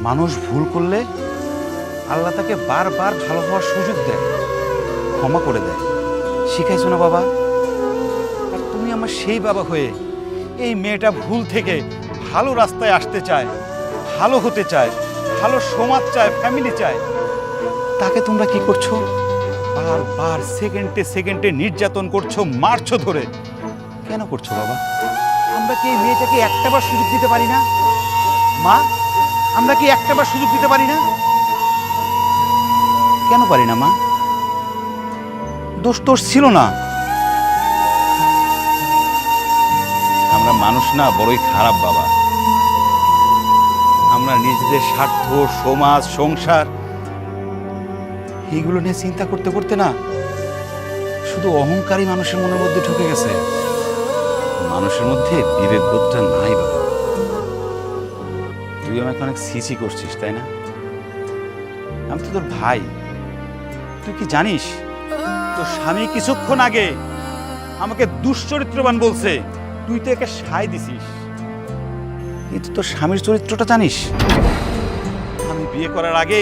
মানুষ ভুল করলে আল্লাহ তাকে বারবার ভালো হওয়ার সুযোগ দেয়, ক্ষমা করে দেয়। শিখাইছো না বাবা? আর তুমি আমার সেই বাবা হয়ে এই মেয়েটা ভুল থেকে ভালো রাস্তায় আসতে চায়, ভালো হতে চায়, ভালো সমাজ চায়, ফ্যামিলি চায়, তাকে তোমরা কি করছো? বারবার সেকেন্ডে সেকেন্ডে নির্যাতন করছো, মারছো ধরে। কেন করছো বাবা? আমরা কি এই মেয়েটাকে একটাবার সুযোগ দিতে পারি না? মা, আমরা কি একটাবার সুযোগ দিতে পারি না? কেন পারি না মা? দোষ তোর ছিল না। আমরা মানুষ না, বড়ই খারাপ বাবা। আমরা নিজেদের স্বার্থ, সমাজ, সংসার এইগুলো নিয়ে চিন্তা করতে করতে না শুধু অহংকারী মানুষের মনের মধ্যে ঢুকে গেছে। মানুষের মধ্যে বিবেকবোধটা নাই বাবা। তুই আমাকে অনেক সিসি করছিস, তাই না? আমি তো তোর ভাই। তুই কি জানিস তোর স্বামী কিছুক্ষণ আগে আমাকে দুশ্চরিত্রবান বলছে, তুই তো একে সায় দিছিস। কিন্তু তোর স্বামীর চরিত্রটা জানিস? আমি বিয়ে করার আগে